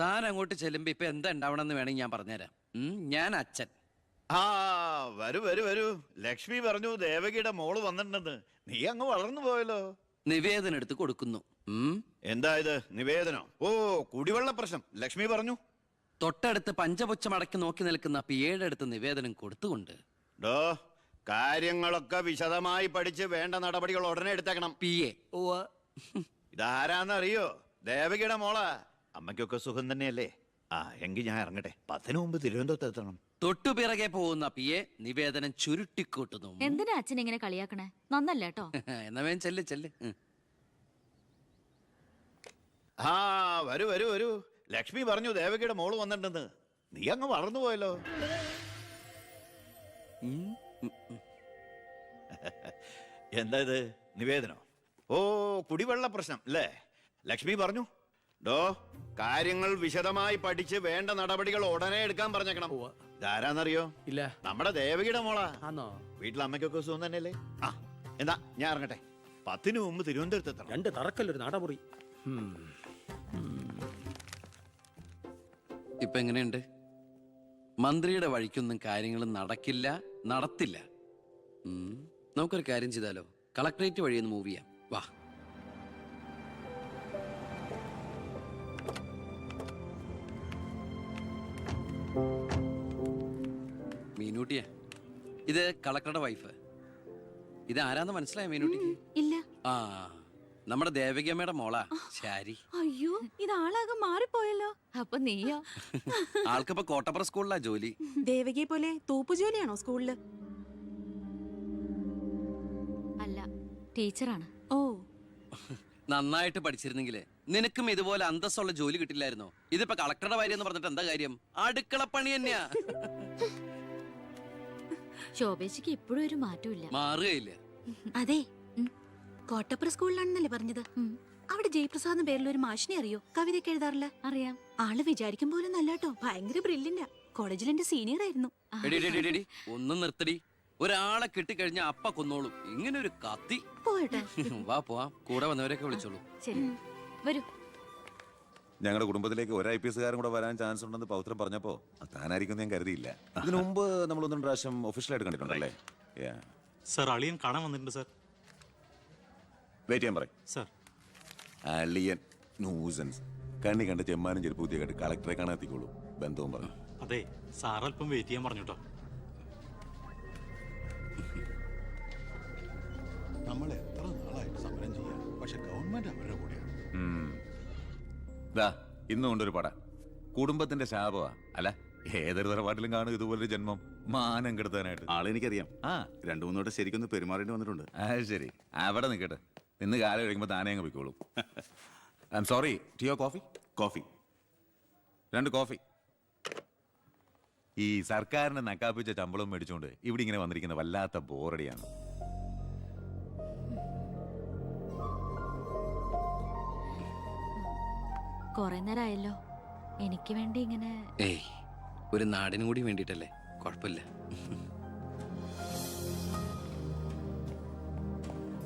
താൻ അങ്ങോട്ട് ചെല്ലുമ്പോ ഇപ്പൊ എന്താ ഉണ്ടാവണമെന്ന് വേണമെങ്കിൽ ഞാൻ പറഞ്ഞുതരാം. ഞാൻ അച്ഛൻ. ആ വരൂ വരൂ വരൂ. ലക്ഷ്മി പറഞ്ഞു ദേവകിയുടെ മോള് വന്നിട്ടുണ്ടെന്ന്. നീ അങ്ങ് വളർന്നു പോയല്ലോ. നിവേദനം എടുത്ത് കൊടുക്കുന്നു. എന്താ ഇത് നിവേദനോ? ഓ, കുടിവെള്ള പ്രശ്നം ലക്ഷ്മി പറഞ്ഞു. തൊട്ടടുത്ത് പഞ്ചപുച്ഛം അടക്കി നോക്കി നിൽക്കുന്ന പിയേടെ അടുത്ത് നിവേദനം കൊടുത്തുകൊണ്ട് ഡോ, കാര്യങ്ങളൊക്കെ വിശദമായി പഠിച്ച് വേണ്ട നടപടികൾ ഉടനെ എടുത്തേക്കണം. പിയെ ഇതാരാന്നറിയോ? ദേവകിയുടെ മോളാ. അമ്മയ്ക്കൊക്കെ സുഖം തന്നെയല്ലേ? ആ എങ്കിൽ ഞാൻ ഇറങ്ങട്ടെ. 10 മുമ്പ് തിരുവനന്തപുരത്ത് എത്തണം. തൊട്ടുപിറകെ പോകുന്ന പിയെ നിവേദനം ചുരുട്ടിക്കൂട്ടുന്നു. എന്തിനാ അച്ഛൻ ഇങ്ങനെ കളിയാക്കണേ? നന്നല്ല കേട്ടോ. എന്നാ വേഗം ചെല്ല് ചെല്ല്. ആ വരൂ വരൂ വരൂ. ലക്ഷ്മി പറഞ്ഞു ദേവകിയുടെ മോള് വന്നിട്ടുണ്ടെന്ന്. നീ അങ്ങ് വളർന്നു പോയല്ലോ. എന്താ ഇത് നിവേദനോ? ഓ, കുടിവെള്ള പ്രശ്നം അല്ലേ? ലക്ഷ്മി പറഞ്ഞു. ഡോ, കാര്യങ്ങൾ വിശദമായി പഠിച്ച് വേണ്ട നടപടികൾ ഉടനെ എടുക്കാൻ പറഞ്ഞേക്കണം. ഇതാരാന്നറിയോ? ഇല്ല. നമ്മുടെ ദേവകിയുടെ മോളാ. ആണോ? വീട്ടിൽ അമ്മയ്ക്കൊക്കെ സുഖം തന്നെയല്ലേ? ആ എന്താ ഞാൻ ഇറങ്ങട്ടെ. 10 മുമ്പ് തിരുവനന്തപുരത്ത് എത്തണം. 2 തറക്കല്ലൊരു നാടമുറി. ഇപ്പൊ എങ്ങനെയുണ്ട്? മന്ത്രിയുടെ വഴിക്കൊന്നും കാര്യങ്ങളും നടക്കില്ല, നടത്തില്ല. നമുക്കൊരു കാര്യം ചെയ്താലോ? കളക്ടറേറ്റ് വഴി ഒന്ന് മൂവ് ചെയ്യാം. വാ. മീനൂട്ടിയെ, ഇത് കളക്ടറുടെ വൈഫ്. ഇത് ആരാന്ന് മനസ്സിലായോ മീനൂട്ടിക്ക്? ഇല്ല. ആ, നമ്മുടെ ദേവകിയമ്മയുടെ മോളാ ശാരി. അയ്യോ, ഇത് ആളാകെ മാറിപ്പോയല്ലോ. അപ്പൊ നീയോ? ആൾക്കിപ്പോ കോട്ടപ്പുറ സ്കൂളിലാ ജോലി. ദേവകിയെ പോലെ തൂപ്പു ജോലിയാണോ സ്കൂളില്? അല്ല, ടീച്ചറാണ്. ഓ, നന്നായിട്ട് പഠിച്ചിരുന്നെങ്കില് നിനക്കും ഇതുപോലെ അന്തസ്സുള്ള ജോലി കിട്ടില്ലായിരുന്നോ? ഇതിപ്പോ കളക്ടറുടെ ഭാര്യ എന്ന് പറഞ്ഞിട്ട് എന്താ കാര്യം? അടുക്കളപ്പണി തന്നെയാ. ശോഭേച്ചിക്ക് ഇപ്പോഴും ഒരു മാറ്റമില്ല. മാറുകയില്ല. അതെ. കോട്ടപ്പുറ സ്കൂളിലാണെന്നല്ലേ പറഞ്ഞത്? അവിടെ ജയപ്രസാദ് പേരിൽ ഒരു മാഷിനെ അറിയോ? കവിതയൊക്കെ എഴുതാറില്ല. അറിയാം. ആള് വിചാരിക്കും പോലും നല്ലാട്ടോ. ഭയങ്കര ബ്രില്യന്റാ. കോളേജിൽ എന്റെ സീനിയർ ആയിരുന്നു. എടി, ഒന്നും നിർത്തടി. ഒരാളെ കിട്ടിക്കഴിഞ്ഞാ അപ്പ കൊന്നോളൂ. ഇങ്ങനെ ഒരു കത്തി. പോയട്ടെ. വാ പോവാം. കൂടെ വന്നവരൊക്കെ വിളിച്ചോളൂ. ശരി, വരൂ. ഞങ്ങളുടെ കുടുംബത്തിലേക്ക് ഒരു IPS കാരൻ കൂടെ വരാൻ ചാൻസ് ഉണ്ടെന്ന് പൗത്രം പറഞ്ഞപ്പോ താനായിരിക്കും ഞാൻ കരുതിയില്ല. ഇതിനു മുമ്പ് നമ്മൾ 1-2 പ്രാവശ്യം ഒഫീഷ്യലായിട്ട് കണ്ടിട്ടുണ്ടല്ലേ? സർ, അളിയൻ കാണാൻ വന്നിട്ടുണ്ട് സർ. വെയിറ്റ് ചെയ്യാൻ പറയും സർ. അളിയൻ ന്യൂസൻസ്. കണ്ണി കണ്ട ചെമ്മാനും ചെരുപ്പൂത്തിയെ കണ്ട് കളക്ടറെ കാണാത്തിക്കോളൂ. ബന്ധവും പറഞ്ഞു. അതെ, സാർ അല്പം വെയിറ്റ് ചെയ്യാൻ പറഞ്ഞു കേട്ടോ. നമ്മൾ എത്ര നാളായിട്ട് സമരം ചെയ്യാം, പക്ഷെ ഗവൺമെന്റ് അവരുടെ കൂടെയാണ്. ഇന്നും കൊണ്ടൊരു പട. കുടുംബത്തിന്റെ ശാപമാ. അല്ല, ഏതൊരു തറവാട്ടിലും കാണും ഇതുപോലൊരു ജന്മം. മാനം കെടുത്താനായിട്ട്. ആളെനിക്കറിയാം. 2-3 വട്ടം ശരിക്കൊന്ന് പെരുമാറേണ്ടി വന്നിട്ടുണ്ട്. ശരി, അവിടെ നിൽക്കട്ടെ. നിന്ന് കാലം കഴിയുമ്പോൾ താനേ അങ്ങ് പോയിക്കോളും. I am sorry. ടീയോ കോഫി? കോഫി. 2 കോഫി. ഈ സർക്കാരിന്റെ നക്കാപ്പിച്ച ശമ്പളം മേടിച്ചുകൊണ്ട് ഇവിടെ ഇങ്ങനെ വന്നിരിക്കുന്ന വല്ലാത്ത ബോറടിയാണ്. കൊറേ നേരമായല്ലോ. എനിക്ക് വേണ്ടി ഇങ്ങനെ. ഏയ്, ഒരു നാടിനും കൂടി വേണ്ടിട്ടല്ലേ. കുഴപ്പമില്ല.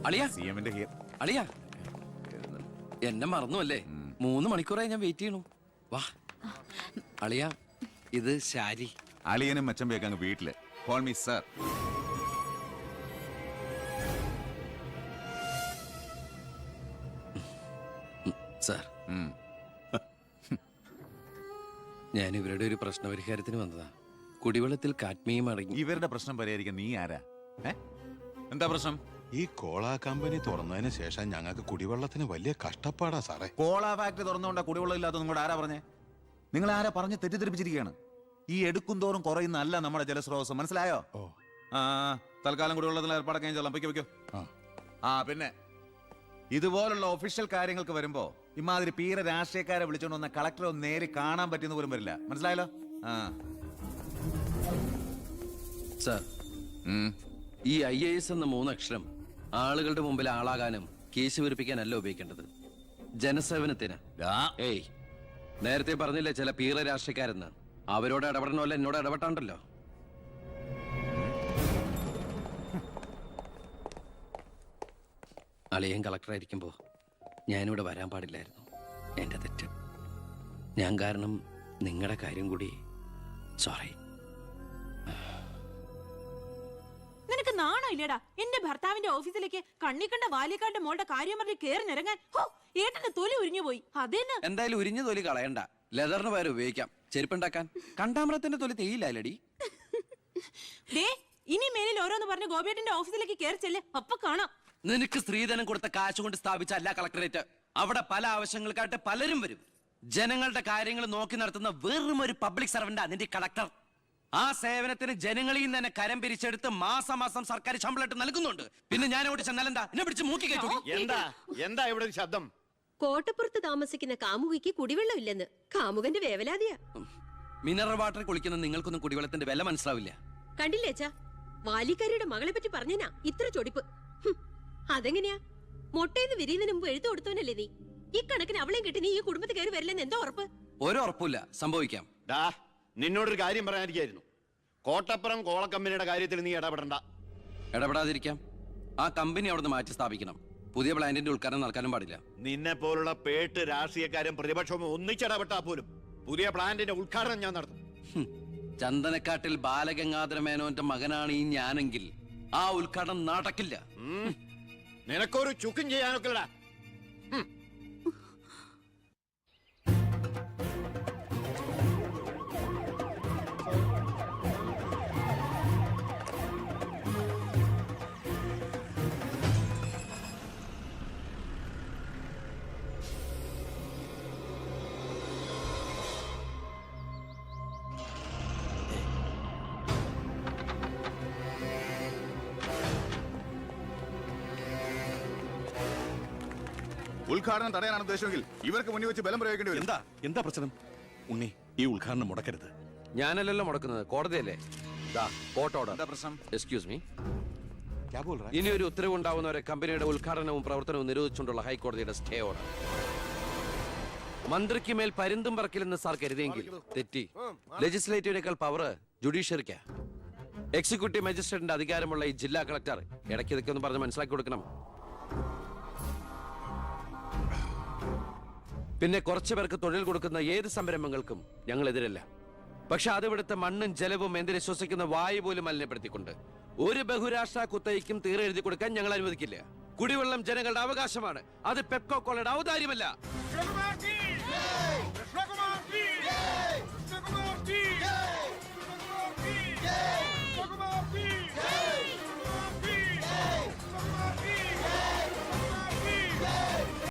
അളിയാ, CM-ന്റെ ഹിയർ. അളിയാ, എന്നെ മറന്നു അല്ലേ? 3 മണിക്കൂറായി ഞാൻ വെയിറ്റ് ചെയ്യണു. വാ അളിയാ, ഇത് ശാരി. അളിയനും മച്ചമ്പയൊക്കെ അങ്ങ് വീട്ടില്. Call me sir. സാർ, ഞാൻ ഇവരുടെ ഒരു പ്രശ്നപരിഹാരത്തിന് വന്നതാ. കുടിവെള്ളത്തിൽ കാഡ്മിയം അടങ്ങി. ഇവരുടെ പ്രശ്നം പരിഹരിക്കാൻ നീ ആരാ? എന്താ പ്രശ്നം? ഈ കോള കമ്പനി തുറന്നതിന് ശേഷം ഞങ്ങൾക്ക് കുടിവെള്ളത്തിന് വലിയ കഷ്ടപ്പാടാ സാറേ. കോള ഫാക്ടറി തുറന്നുകൊണ്ടാ കുടിവെള്ളം ഇല്ലാത്ത നിങ്ങളോട് ആരാ പറഞ്ഞേ? നിങ്ങൾ ആരാ പറഞ്ഞ് തെറ്റിദ്ധരിപ്പിച്ചിരിക്കുകയാണ്? ഈ എടുക്കും തോറും കുറയുന്നല്ല നമ്മുടെ ജലസ്രോതസ്. മനസ്സിലായോ? തൽക്കാലം കുടിവെള്ളത്തിൽ ഏർപ്പാടൊക്കെ ചെയ്തോളാം. വയ്ക്കോ. പിന്നെ ഇതുപോലുള്ള ഒഫീഷ്യൽ കാര്യങ്ങൾക്ക് വരുമ്പോ ഇമാതിരി പീര രാഷ്ട്രീയക്കാരെ വിളിച്ചോണ്ട് വന്ന കളക്ടറെ ഒന്ന് നേരി കാണാൻ പറ്റുന്ന പോലും വരില്ല. മനസ്സിലായല്ലോ? സാർ, ഈ IAS എന്ന 3 അക്ഷരം ആളുകളുടെ മുമ്പിൽ ആളാകാനും കേസ് വിരിപ്പിക്കാനല്ല ഉപയോഗിക്കേണ്ടത്. ജനസേവനത്തിന്. ഏയ്, നേരത്തെ പറഞ്ഞില്ലേ ചില പീറ രാഷ്ട്രീയക്കാരെന്ന്? അവരോട് ഇടപെടണമല്ല എന്നോട് ഇടപെട്ടാണ്ടല്ലോ. അളിയൻ കളക്ടറായിരിക്കുമ്പോ ഞാനിവിടെ വരാൻ പാടില്ലായിരുന്നു. എന്റെ തെറ്റ്. ഞാൻ കാരണം നിങ്ങളുടെ കാര്യം കൂടി സോറി. നിനക്ക് നാണോ ഇല്ലേടാ എന്റെ ഭർത്താവിന്റെ ഓഫീസിലേക്ക് കണ്ണിക്കണ്ട വാലിക്കാരുടെ മോളുടെ കാര്യം പറഞ്ഞ് കേറി നിരങ്ങാൻ? ഏട്ടന്റെ തൊലി ഉരിഞ്ഞു പോയി. അതേന്ന് എന്തായാലും ഉരിഞ്ഞ തൊലി കളയണ്ട, ലെതറിന് പകരം ഉപയോഗിക്കാം. ചെരുപ്പുണ്ടാക്കാൻ കണ്ടാമറത്തിന്റെ തൊലി തേയില്ലടി. ദേ ഇനി മേലിൽ ഓരോന്ന് പറഞ്ഞ് ഗോപിയേട്ടന്റെ ഓഫീസിലേക്ക് കേറി ചെല്ല്, അപ്പൊ കാണാം. നിനക്ക് സ്ത്രീധനം കൊടുത്ത കാശ് കൊണ്ട് സ്ഥാപിച്ച അല്ല കളക്ടറേറ്റ്. അവിടെ പല ആവശ്യങ്ങൾക്കായിട്ട് പലരും വരും. ജനങ്ങളുടെ കാര്യങ്ങൾ നോക്കി നടത്തുന്ന വെറും ഒരു പബ്ലിക് സർവന്റാ നിന്റെ കളക്ടർ. ആ സേവനത്തിന് ജനങ്ങളിൽ നിന്ന് തന്നെ കരം പിരിച്ചെടുത്ത് മാസം മാസം സർക്കാർ ശമ്പളമായിട്ട് നൽകുന്നുണ്ട്. പിന്നെ ഞാൻ അവിടെ ചെന്നാലെന്താ എന്നെ പിടിച്ച് മൂക്കി കയറ്റു? എന്താ ഇവിടെ ഒരു ശബ്ദം? കോട്ടപ്പുറത്ത് താമസിക്കുന്ന കാമുകിക്ക് കുടിവെള്ളമില്ലെന്ന് കാമുകന്റെ വേവലാതിയാ. മിനറൽ വാട്ടർ കുളിക്കുന്ന നിങ്ങൾക്കൊന്നും കുടിവെള്ളത്തിന്റെ വില മനസ്സിലാവില്ല. കണ്ടില്ലേച്ചാ, വാലിക്കാരിയുടെ മകളെ പറ്റി പറഞ്ഞനാ ഇത്ര ചൊടിപ്പ്. അതെങ്ങനെയാ? മൊട്ടയിന്ന് വിരിയുന്നതിന് മുമ്പ് എഴുത്തു കൊടുത്തവനല്ലേ നീ? ഇക്കണക്കിന് അവളെയും കെട്ടി നീ ഈ കുടുംബത്തിൽ കയറി വരില്ലെന്ന് എന്തോ ഉറപ്പ്? ഒരു ഉറപ്പില്ല, സംഭവിക്കാം. നിന്നോടൊരു കാര്യം പറയാനിരിക്കായിരുന്നു. കോട്ടപ്പുറം കോള കമ്പനിയുടെ കാര്യത്തിൽ നീ ഇടപെടണ്ട. ഇടപെടാതിരിക്കാം. ആ കമ്പനി അവിടെ നിന്ന് മാറ്റി സ്ഥാപിക്കണം. പുതിയ പ്ലാന്റിന്റെ ഉദ്ഘാടനം നടക്കാനും പാടില്ല. നിന്നെ പോലുള്ള പേട്ട് രാഷ്ട്രീയക്കാരും പ്രതിപക്ഷവും ഒന്നിച്ചിടപെട്ടാ പോലും പുതിയ പ്ലാന്റിന്റെ ഉദ്ഘാടനം ഞാൻ നടത്തും. ചന്ദനക്കാട്ടിൽ ബാലഗംഗാധര മേനോന്റെ മകനാണ് ഈ ഞാനെങ്കിൽ ആ ഉദ്ഘാടനം നടക്കില്ല. നിനക്കൊരു ചുക്കും ചെയ്യാനൊക്കെടാ. ഉദ്ഘാടനം തടയാനാണ് ഉദ്ദേശമെങ്കിൽ ഇവർക്ക് മുന്നിൽ വെച്ച് ബലം പ്രയോഗിക്കേണ്ടി വരും. എന്താ പ്രശ്നം? ഉണ്ണി, ഈ ഉദ്ഘാടനം മുടക്കരുത്. ഞാനല്ലല്ലോ മുടക്കുന്നത്, കോടതിയല്ലേ. എന്താ പ്രശ്നം? Excuse me. ഇനി ഒരു ഉത്തരവ് ഉണ്ടാവുന്നവരെ കമ്പനിയുടെ ഉദ്ഘാടനവും പ്രവർത്തനവും നിരോധിച്ചുകൊണ്ടുള്ള ഹൈക്കോടതിയുടെ സ്റ്റേ ഓർഡർ. മന്ത്രിക്ക് മേൽ പരുന്തും പറക്കില്ലെന്ന് സാർ കരുതിയെങ്കിൽ തെറ്റി. ലെജിസ്ലേറ്റീവിനേക്കാൾ പവർ ജുഡീഷ്യറിക്കാ. എക്സിക്യൂട്ടീവ് മജിസ്ട്രേറ്റിന്റെ അധികാരമുള്ള ഈ ജില്ലാ കളക്ടർ ഇടയ്ക്ക് ഇതൊക്കെ ഒന്ന് പറഞ്ഞ് മനസ്സിലാക്കി കൊടുക്കണം. പിന്നെ കുറച്ചു പേർക്ക് തൊഴിൽ കൊടുക്കുന്ന ഏത് സംരംഭങ്ങൾക്കും ഞങ്ങൾ എതിരല്ല. പക്ഷെ അതിവിടുത്തെ മണ്ണും ജലവും എന്തിനെ ശ്വസിക്കുന്ന വായു പോലും മലിനപ്പെടുത്തിക്കൊണ്ട് ഒരു ബഹുരാഷ്ട്ര കുത്തയ്ക്കും തീരെ എഴുതി കൊടുക്കാൻ ഞങ്ങൾ അനുവദിക്കില്ല. കുടിവെള്ളം ജനങ്ങളുടെ അവകാശമാണ്, അത് പെപ്കോ കോളയുടെ ഔദാര്യമല്ല.